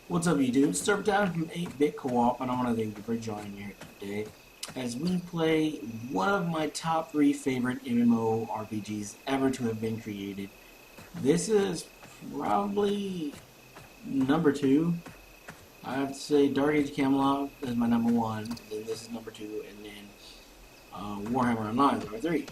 What's up, YouTube? It's down from 8-Bit Co-op, and I want to thank you for joining here today as we play one of my top 3 favorite MMORPGs ever to have been created. This is probably number 2. I have to say Dark Age of Camelot is my number 1, then this is number 2, and then Warhammer Online is number 3.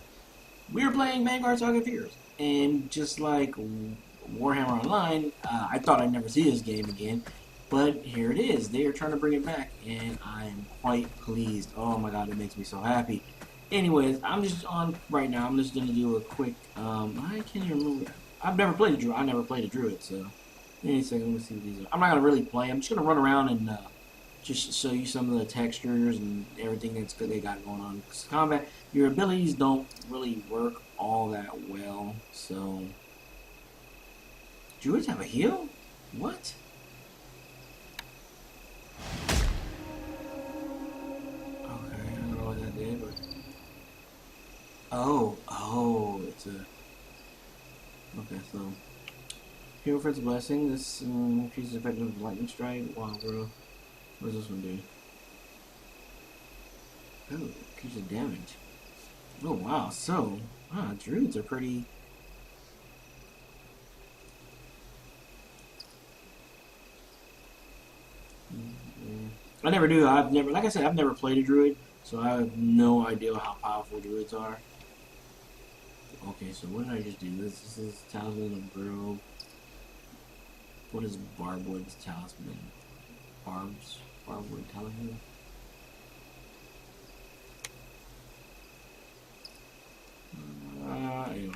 We are playing Vanguard Saga of Heroes, and just like Warhammer Online, I thought I'd never see this game again. But here it is. They are trying to bring it back, and I am quite pleased. Oh my god, it makes me so happy. Anyways, I'm just on right now. I'm just gonna do a quick. I can't even remember. I've never played a druid. I never played a druid, so any second. Let's see what these are. I'm not gonna really play. I'm just gonna run around and just show you some of the textures and everything that's good they got going on. Because combat, your abilities don't really work all that well. So, druids have a heal? What? It's a... Okay, so... Hero Friend's Blessing, this increases effective of Lightning Strike. Wow, bro. What does this one do? Oh, increases damage. Oh, wow, so... druids are pretty... I never knew, like I said, I've never played a druid, so I have no idea how powerful druids are. Okay, so what did I just do? This is Talisman of Grove. What is Barbwood's Talisman? Barbwood Talisman? Anyways.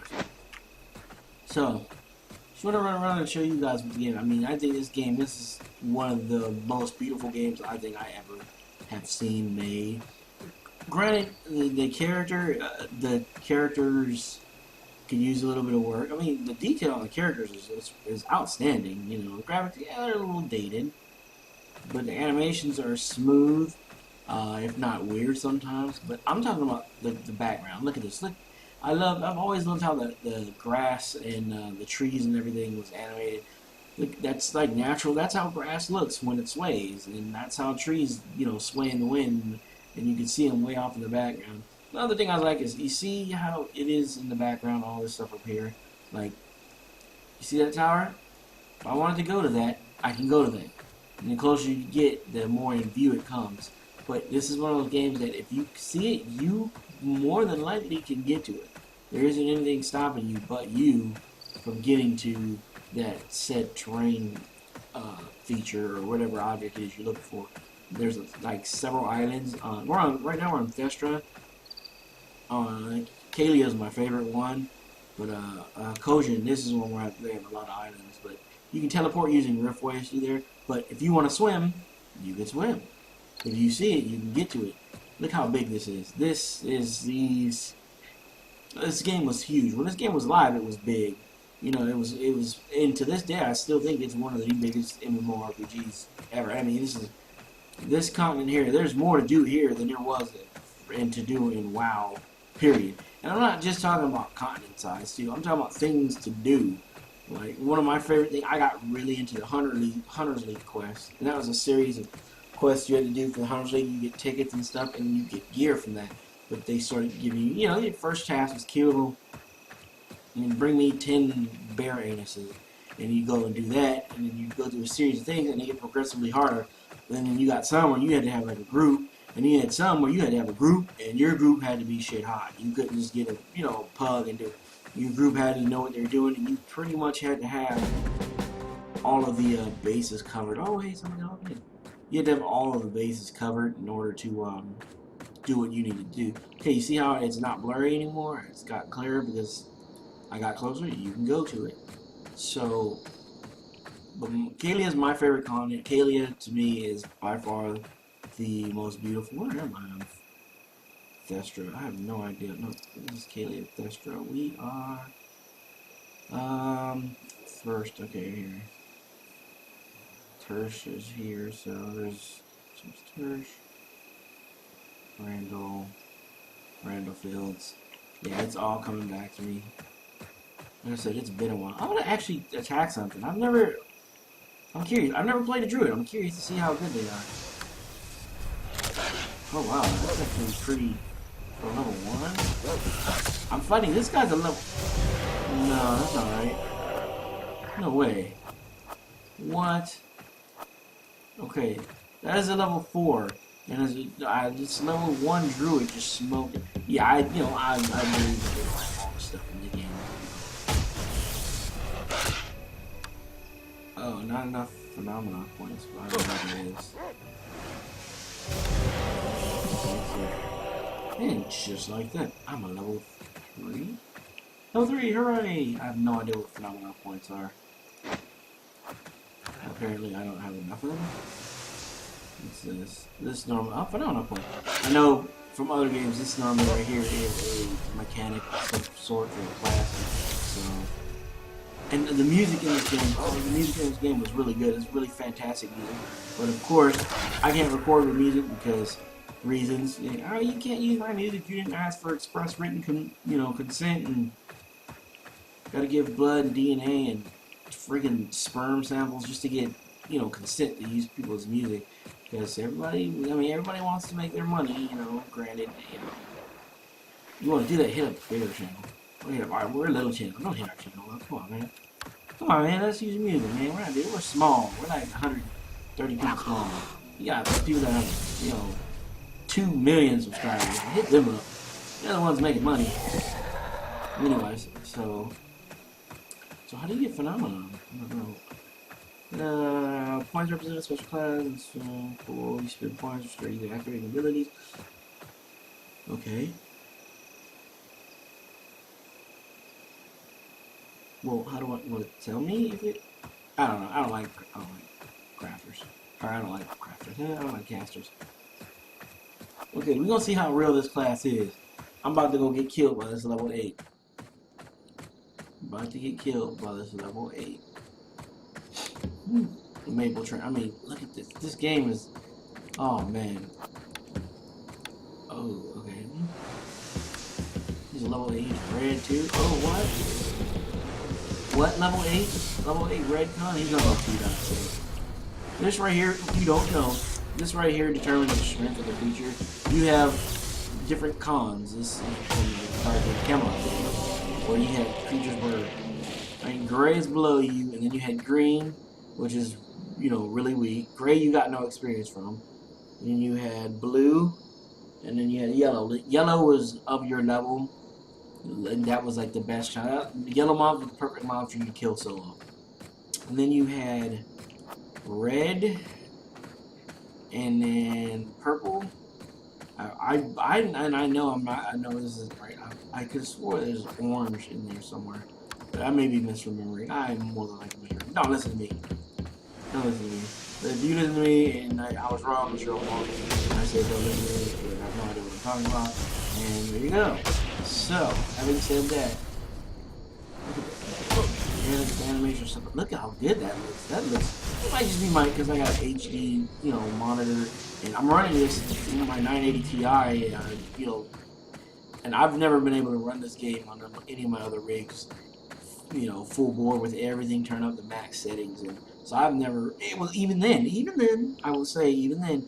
So, just want to run around and show you guys the game. I mean, I think this is one of the most beautiful games I think I ever have seen made. Granted, the characters could use a little bit of work. I mean, the detail on the characters is outstanding. You know, the graphics, yeah, they're a little dated, but the animations are smooth, if not weird sometimes. But I'm talking about the background. Look at this. Look, I've always loved how the grass and the trees and everything was animated. Look, that's like natural. That's how grass looks when it sways, and that's how trees, sway in the wind, and you can see them way off in the background. The other thing I like is, you see how it is in the background, all this stuff up here? Like, you see that tower? If I wanted to go to that, I can go to that. And the closer you get, the more in view it comes. But this is one of those games that if you see it, you more than likely can get to it. There isn't anything stopping you but you from getting to that said terrain feature or whatever object it is you're looking for. There's like several islands. Right now we're on Thestra. Kalia is my favorite one, but Kojin, this is one where they have a lot of islands. But you can teleport using riftways through there. But if you want to swim, you can swim. If you see it, you can get to it. Look how big this is. This game was huge. When this game was live, it was big. It was, and to this day, I still think it's one of the biggest MMORPGs ever. I mean, this continent here, there's more to do here than there was and to do in WoW, period. And I'm not just talking about continent size, too. I'm talking about things to do. Like, one of my favorite things, I got really into the Hunters League quest. And that was a series of quests you had to do for the Hunters League. You get tickets and stuff, and you get gear from that. But they started giving you, the first task was kill and bring me 10 bear anuses. And you go and do that, and then you go through a series of things, and they get progressively harder. And then you got some where you had to have like a group, and you had some where you had to have a group, and your group had to be shit hot. You couldn't just get a pug and do it. Your group had to know what they were doing, and you pretty much had to have all of the bases covered. Oh, hey, something else. You had to have all of the bases covered in order to do what you need to do. Okay, you see how it's not blurry anymore? It's got clearer because I got closer. You can go to it. So, but Kalia is my favorite continent. Kalia, to me, is by far the most beautiful. Where am I on Thestra? I have no idea. No, this is Kalia Thestra. We are first. Okay, here. Tersh is here, so there's Tersh. Randall Fields. Yeah, it's all coming back to me. Like I said, it's been a while. I want to actually attack something. I've never I'm curious. I've never played a druid. I'm curious to see how good they are. Oh wow, that's actually pretty for level 1. I'm fighting this guy's a level. No, that's not right. No way. What? Okay, that is a level 4, and this level 1 druid just smoked it. Yeah, I believe that they like all the stuff in the game. Oh, not enough phenomenon points. But I don't know what it is. And just like that, I'm a level 3. Level 3, hooray! I have no idea what phenomenon points are. Apparently, I don't have enough of them. What's this? This normal. Oh, phenomenal point. I know from other games, this normally right here is a mechanic of some sort for the class. So, and the music in this game, the music in this game was really good. It's really fantastic music. But of course, I can't record with music because reasons. You can't use my music. You didn't ask for express written, consent, and gotta give blood and DNA and freaking sperm samples just to get, consent to use people's music. Because everybody wants to make their money, granted, you want to do that, hit up the bigger channel. Alright, we're a little channel. Don't hit our channel up. Come on, man. Come on, man. Let's use music, man. We're small. We're like 130 people small. You got people that have, 2 million subscribers. Hit them up. They're the ones making money. Anyways, so how do you get phenomenon? I don't know. Points represent a special class, and so cool. You spend points to start either activating abilities. Okay. Well, how do I want to tell me if it? I don't know. I don't like crafters. Or I don't like crafters. I don't like casters. Okay, we're gonna see how real this class is. I'm about to go get killed by this level 8. About to get killed by this level 8. Maple train. I mean, look at this. This game is. Oh man. Oh, okay. He's a level 8 red too. Oh, what? What level 8? Level 8 red con? He's not level 2 down. This right here, if you don't know, this right here determines the strength of the creature. You have different cons. This is from the card game Camelot, where you had creatures where gray is below you, and then you had green, which is, really weak. Gray you got no experience from. And then you had blue, and then you had yellow. Yellow was of your level, and that was like the best shot. The yellow mob was the perfect mob for you to kill solo. And then you had red, and then purple. I know I'm not. I know this isn't right. I could have swore there's orange in there somewhere, but I may be misremembering. I'm more than likely misremembering. Don't listen to me. Don't listen to me. But if you listen to me and I was wrong, I'm sure I'm wrong. I said don't listen to me, but I have no idea what I'm talking about. And there you go. So, having said that, look at the animation or something. Look at how good that looks. That looks. It might just be because I got an HD, monitor, and I'm running this my 980 Ti, and I've never been able to run this game on any of my other rigs, full bore with everything turned up to max settings, and so I've never. It was even then, I will say, even then,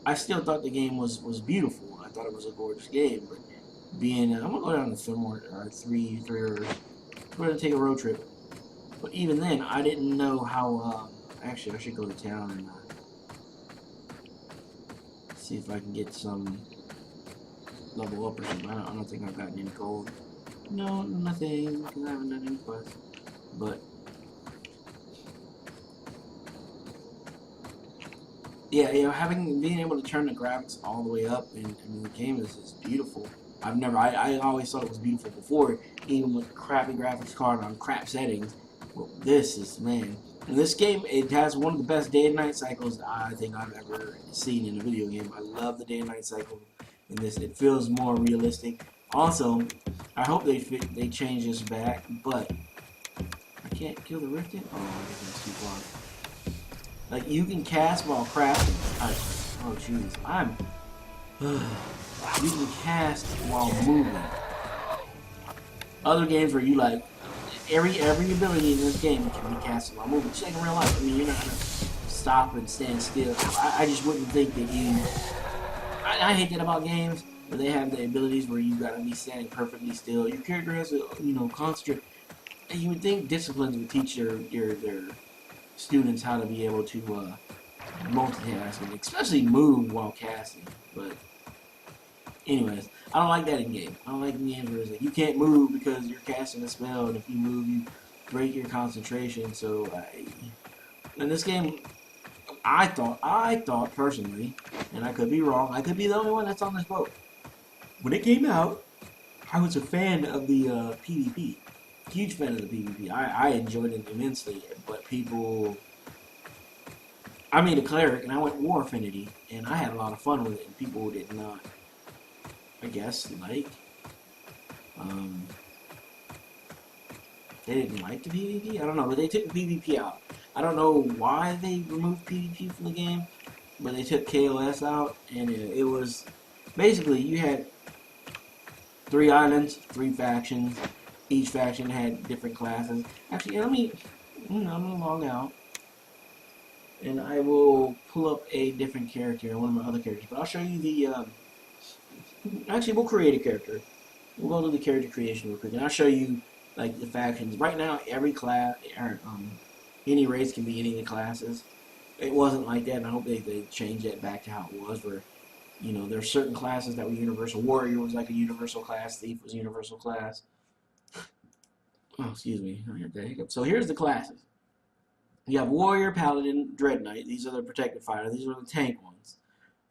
I still thought the game was beautiful. I thought it was a gorgeous game, but I'm gonna go down to Fillmore, three hours. We're gonna take a road trip. But even then, I didn't know how. Actually, I should go to town and see if I can get some level up or something. I don't think I've gotten any gold. No, nothing, because I haven't done any quests. But yeah, being able to turn the graphics all the way up in the game is beautiful. I always thought it was beautiful before, even with crappy graphics card on crap settings. Well, this is, man. In this game, it has one of the best day and night cycles I think I've ever seen in a video game. I love the day and night cycle in this. It feels more realistic. Also, I hope they change this back, but I can't kill the Rifted? Oh, I guess that's too far. Like, you can cast while crafting. Oh, jeez. You can cast while moving. Other games where you every ability in this game can be casted while moving. Just like in real life. I mean, you're not gonna stop and stand still. I just wouldn't think that you. I hate that about games where they have the abilities where you gotta be standing perfectly still. Your character has to, concentrate. And you would think disciplines would teach their students how to be able to multitask and especially move while casting. But anyways, I don't like that in game. I don't like in games where it's like you can't move because you're casting a spell, and if you move, you break your concentration. So, in this game, I thought personally, and I could be wrong. I could be the only one that's on this boat. When it came out, I was a fan of the PvP. Huge fan of the PvP. I enjoyed it immensely, but people. I made a cleric and I went war affinity, and I had a lot of fun with it, and people did not. I guess like they didn't like the PvP. I don't know, but they took the PvP out. I don't know why they removed PvP from the game, but they took KOS out, and it was basically you had 3 islands, 3 factions. Each faction had different classes. Actually, I'm gonna log out, and I will pull up a different character, one of my other characters. But I'll show you the. Actually, we'll create a character. We'll go to the character creation real quick, and I'll show you like the factions. Right now, every class, or any race can be any of the classes. It wasn't like that, and I hope they change that back to how it was, where there are certain classes that were universal. Warrior was like a universal class. Thief was a universal class. Oh, excuse me. I had that hiccup. So here's the classes. You have Warrior, Paladin, Dread Knight. These are the protected fighter. These are the tank ones.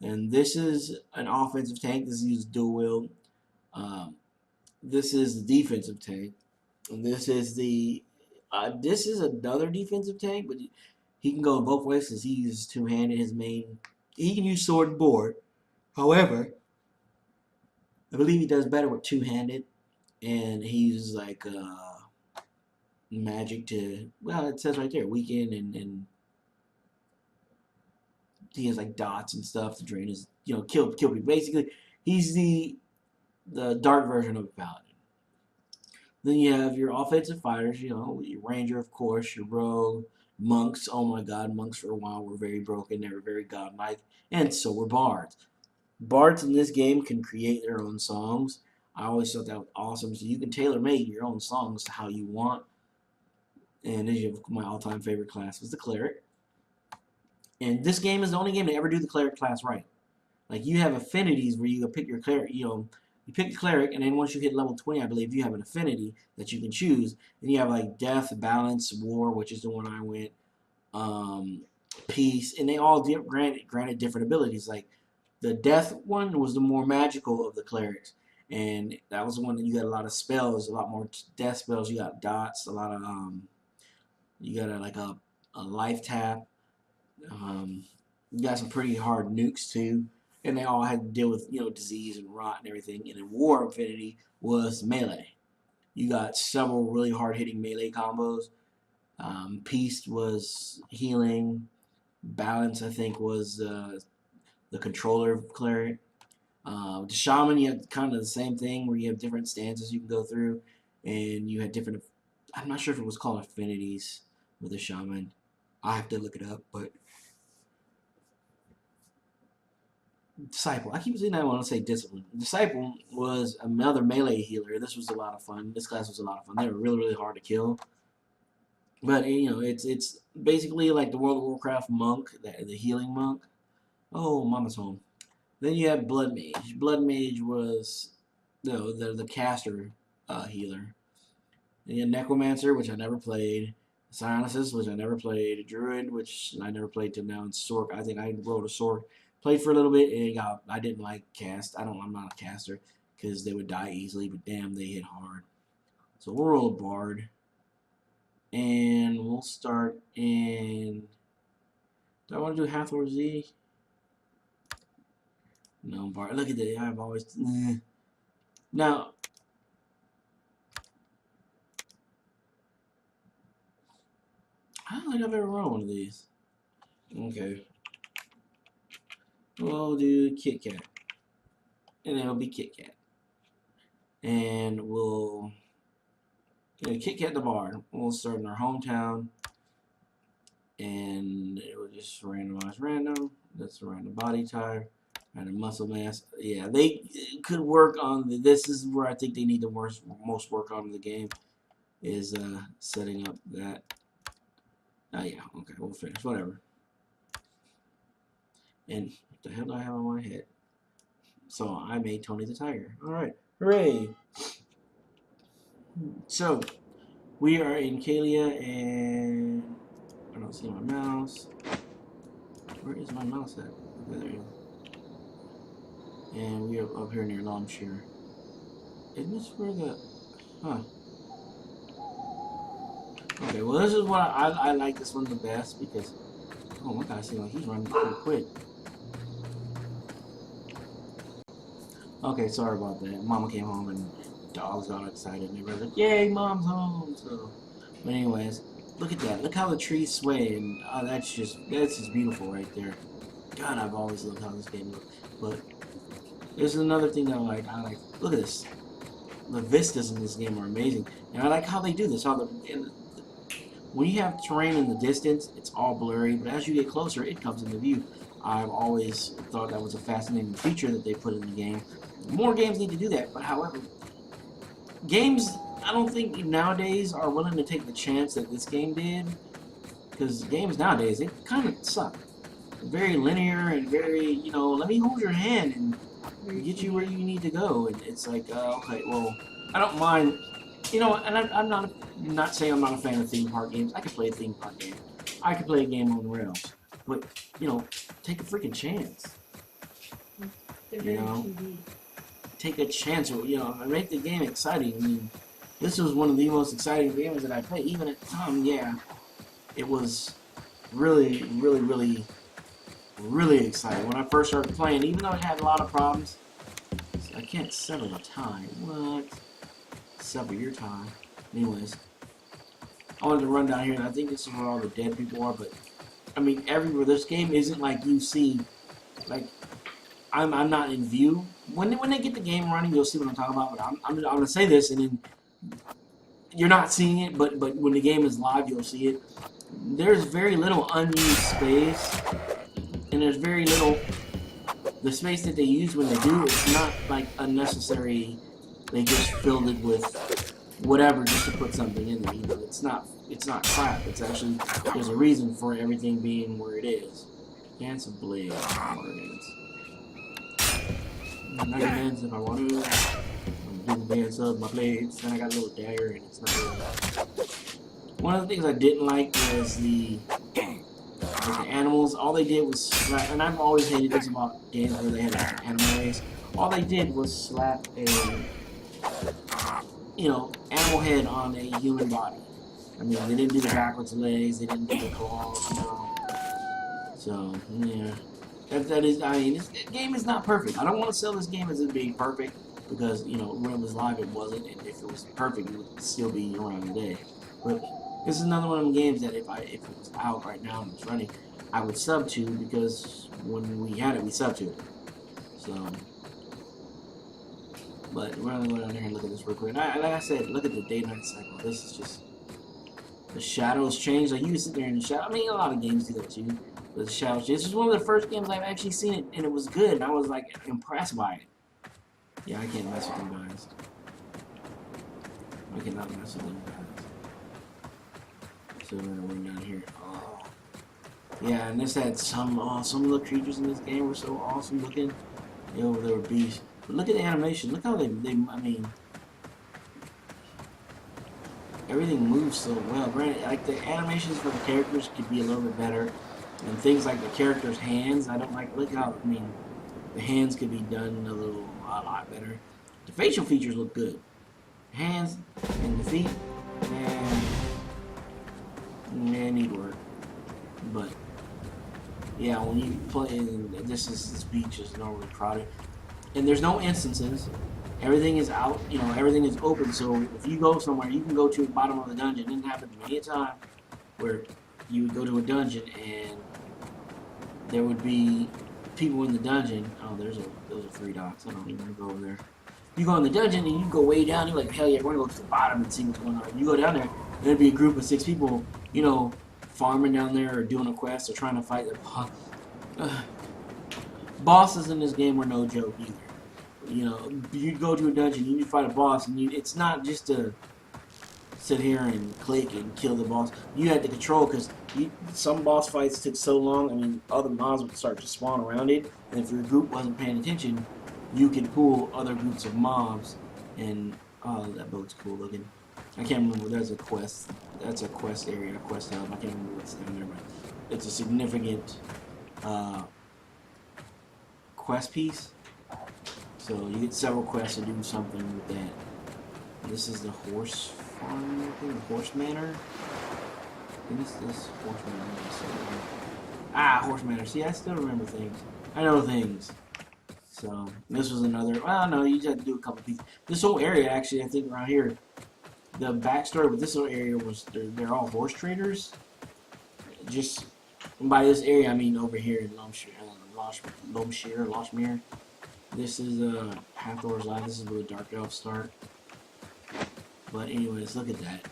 And this is an offensive tank. This is dual wield. This is the defensive tank. And this is another defensive tank, but he can go both ways because he uses two-handed. He can use sword and board. However, I believe he does better with two-handed, and he uses like magic to, well, it says right there, weaken, and he has like dots and stuff to drain his, kill people. Basically, he's the dark version of a paladin. Then you have your offensive fighters, your ranger, of course, your rogue, monks. Oh my god, monks for a while were very broken. They were very godlike, and so were bards. Bards in this game can create their own songs. I always thought that was awesome. So you can tailor-make your own songs to how you want. And as you have, my all-time favorite class was the cleric. And this game is the only game to ever do the cleric class right. Like, you have affinities where you can pick your cleric, you pick the cleric, and then once you hit level 20, I believe, you have an affinity that you can choose. Then you have, like, death, balance, war, which is the one I went, peace, and they all granted different abilities. Like, the death one was the more magical of the clerics, and that was the one that you got a lot of spells, a lot more death spells. You got dots, a lot of, you got a life tap. You got some pretty hard nukes too, and they all had to deal with disease and rot and everything. And then War Affinity was melee. You got several really hard hitting melee combos. Peace was healing. Balance, I think, was the controller of cleric. The shaman, you had kind of the same thing where you have different stances you can go through, and you had different. I'm not sure if it was called affinities with the shaman. I have to look it up, but Disciple. I keep saying that I want to say Discipline. Disciple was another melee healer. This was a lot of fun. This class was a lot of fun. They were really, really hard to kill. But it's basically like the World of Warcraft monk, the healing monk. Oh, Mama's home. Then you have Blood Mage. Blood Mage was the caster healer. Then you have Necromancer, which I never played. Psionicist, which I never played. Druid, which I never played till now. And Sork, I think I rolled a Sork. Played for a little bit, and I didn't like cast. I'm not a caster because they would die easily, but damn, they hit hard. So we'll roll a Bard, and we'll start in. Do I want to do Hathor Z? No, Bard. Look at that. I've always. Now, I don't think I've ever run one of these. Okay. We'll do Kit Kat. And it'll be Kit Kat. And we'll Kit Kat the Bard. We'll start in our hometown. and it was just randomized random. That's a random body type, random muscle mass. Yeah, they could work on this is where I think they need the most work on in the game is setting up that. Oh yeah, okay, we'll finish. Whatever. And what the hell do I have on my head? So I made Tony the Tiger. Alright. Hooray! So we are in Kalia and I don't see my mouse. Where is my mouse at? Okay, there you go. And we are up here near Longshire. Isn't this where the Okay, well this is what I like this one the best because oh my god, I seems like he's running pretty quick. Okay, sorry about that. Mama came home and dogs got excited and they were like, yay, mom's home. So, but anyways, look at that. Look how the trees sway and that's just beautiful right there. God, I've always loved how this game looks. But there's another thing that I like. Look at this. The vistas in this game are amazing, and I like how they do this. How when you have terrain in the distance, it's all blurry, but as you get closer, it comes into view. I've always thought that was a fascinating feature that they put in the game. More games need to do that, but however, games, I don't think nowadays are willing to take the chance that this game did, because games nowadays, they kind of suck. Very linear and very, you know, let me hold your hand and get you where you need to go, and it's like, okay, well, I don't mind, you know, and I'm not saying I'm not a fan of theme park games. I could play a theme park game. I could play a game on rails, but, you know, take a freaking chance. You know? Take a chance, or you know, make the game exciting. I mean, this was one of the most exciting games that I played. Even at the time, yeah, it was really, really, really, really exciting when I first started playing. Even though it had a lot of problems, I can't settle the time. What? Settle your time. Anyways, I wanted to run down here, and I think this is where all the dead people are. But I mean, everywhere. This game isn't like you see, like. I'm not in view. When they get the game running, you'll see what I'm talking about. But I'm gonna say this, and then you're not seeing it. But when the game is live, you'll see it. There's very little unused space, and there's very little. The space that they use when they do, it's not like unnecessary. They just filled it with whatever just to put something in there. You know, it's not crap. It's actually there's a reason for everything being where it is. Dance of Blade. I can dance if I want to. I'm do the dance of my blades. Then I got a little dagger, and it's not really. One of the things I didn't like was the animals. All they did was slap, and I've always hated this about games where they had an animal race. All they did was slap a, you know, animal head on a human body. I mean, they didn't do the backwards legs. They didn't do the claws. You know. So yeah. That is, I mean, this game is not perfect. I don't want to sell this game as it being perfect because, you know, when it was live, it wasn't, and if it was perfect, it would still be around today. But this is another one of them games that if it was out right now and it's running, I would sub to because when we had it, we subbed to it. So, but we're gonna go down there and look at this real quick. And like I said, look at the day-night cycle. This is just the shadows change. Like you can sit there in the shadow. I mean, a lot of games do that too. The shadows. This is one of the first games I've actually seen it, and it was good. And I was like impressed by it. Yeah, I can't mess with them guys. I cannot mess with them guys. So we're gonna run down here. Oh, yeah, and this had some of the creatures in this game were so awesome looking. Yo, they were beasts. But look at the animation. Look how they I mean, everything moves so well. Granted, like the animations for the characters could be a little bit better. And things like the characters' hands, I don't like. Look how, I mean, the hands could be done a lot better. The facial features look good. Hands and the feet, man, need work. But yeah, when you play, this beach is normally crowded, and there's no instances. Everything is out. You know, everything is open. So if you go somewhere, you can go to the bottom of the dungeon. It didn't happen to me a time where you would go to a dungeon and there would be people in the dungeon. Oh, those are 3 dots. I don't even want to go over there. You go in the dungeon and you go way down. You're like, hell yeah, we're gonna go to the bottom and see what's going on. You go down there, and there'd be a group of 6 people, you know, farming down there or doing a quest or trying to fight the bosses in this game were no joke either. You know, you go to a dungeon, you need to fight a boss, and it's not just to sit here and click and kill the boss. You had to control, because some boss fights took so long. I mean, other mobs would start to spawn around it, and if your group wasn't paying attention, you could pull other groups of mobs. And oh, that boat's cool looking. I can't remember. There's a quest. That's a quest area, a quest hub. I can't remember what's down there, but it's a significant quest piece. So you get several quests to do something with that. This is the horse farm, I think, the horse manor. I think this horse manor. Ah, horse manor. See, I still remember things. I know things. So this was another. Well, no, you just had to do a couple pieces. This whole area, actually, I think around here, the backstory with this whole area was they're all horse traders. Just by this area, I mean over here in Loshmere. This is Hathor's Life. This is where the Dark Elves start. But anyways, look at that.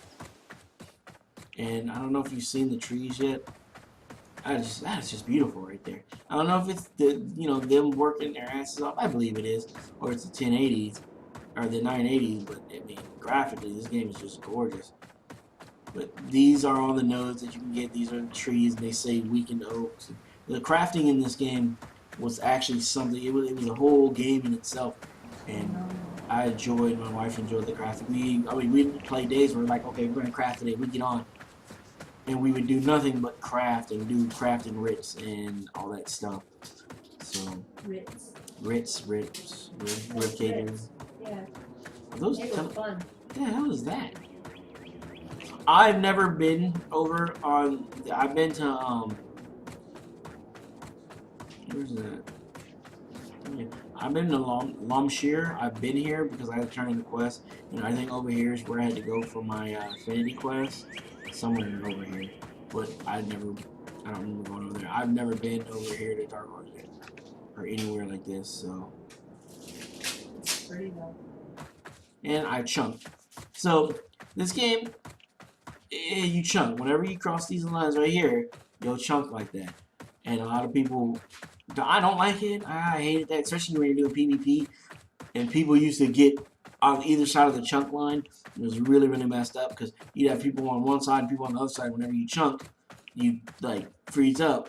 And I don't know if you've seen the trees yet. That's just beautiful right there. I don't know if it's them working their asses off. I believe it is, or it's the 1080s or the 980s. But I mean, graphically, this game is just gorgeous. But these are all the nodes that you can get. These are the trees. They say weakened oaks. The crafting in this game was actually something. It was a whole game in itself, and I enjoyed. My wife enjoyed the crafting. We'd play days where we're like, okay, we're gonna craft today. We get on. And we would do nothing but craft and do crafting writs and all that stuff. So Ritz, rib cages. Yeah. Those it was fun. What the hell is that? I've never been over on. I've been to where's that? Yeah. I've been to Lomshire. I've been here because I had to turn in the quest, and I think over here is where I had to go for my affinity quest. Somewhere over here, but I don't remember going over there. I've never been over here to Dark Horse or anywhere like this, so. It's pretty though. And I chunked. So this game, you chunk. Whenever you cross these lines right here, you'll chunk like that. And a lot of people, I don't like it. I hated that, especially when you're doing PvP. And people used to get on either side of the chunk line. It was really, really messed up because you'd have people on one side and people on the other side. Whenever you chunk, you like freeze up.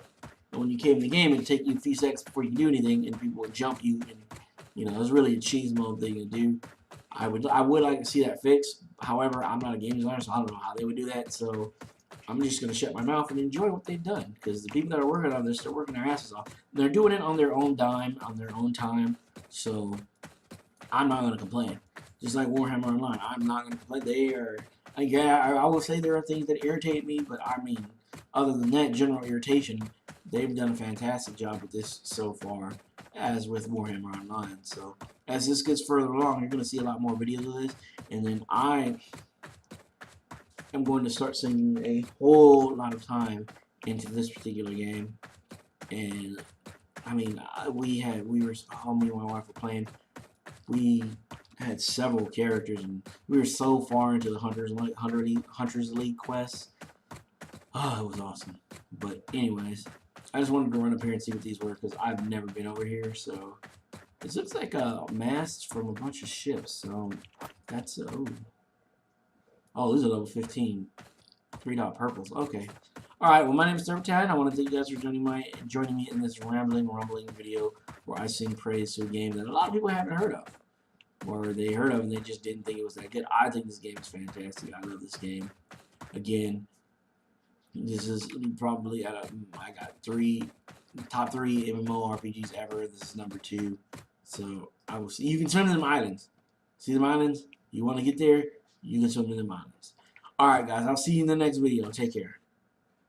And when you came in the game, it'd take you a few seconds before you could do anything, and people would jump you. And it was really a cheese mode thing to do. I would like to see that fixed. However, I'm not a game designer, so I don't know how they would do that. So I'm just gonna shut my mouth and enjoy what they've done, because the people that are working on this, they're working their asses off. They're doing it on their own dime, on their own time. So I'm not gonna complain. Just like Warhammer Online, I'm not going to complain. I will say there are things that irritate me, but I mean, other than that general irritation, they've done a fantastic job with this so far, as with Warhammer Online. So, as this gets further along, you're going to see a lot more videos of this, and then I am going to start spending a whole lot of time into this particular game. And, I mean, me and my wife were playing. We had several characters, and we were so far into the Hunters League quests. Oh, it was awesome. But anyways, I just wanted to run up here and see what these were, because I've never been over here. So this looks like a mast from a bunch of ships. So that's oh, these are level 15, 3-dot purples. Okay. All right. Well, my name is Turbotad. I want to thank you guys for joining me in this rumbling video where I sing praise to a game that a lot of people haven't heard of. Or they heard of and they just didn't think it was that good. I think this game is fantastic. I love this game. Again, this is probably I got top three MMORPGs ever. This is number 2. So I will see. You can swim in them islands. See them islands? You want to get there? You can swim in them islands. All right, guys. I'll see you in the next video. Take care.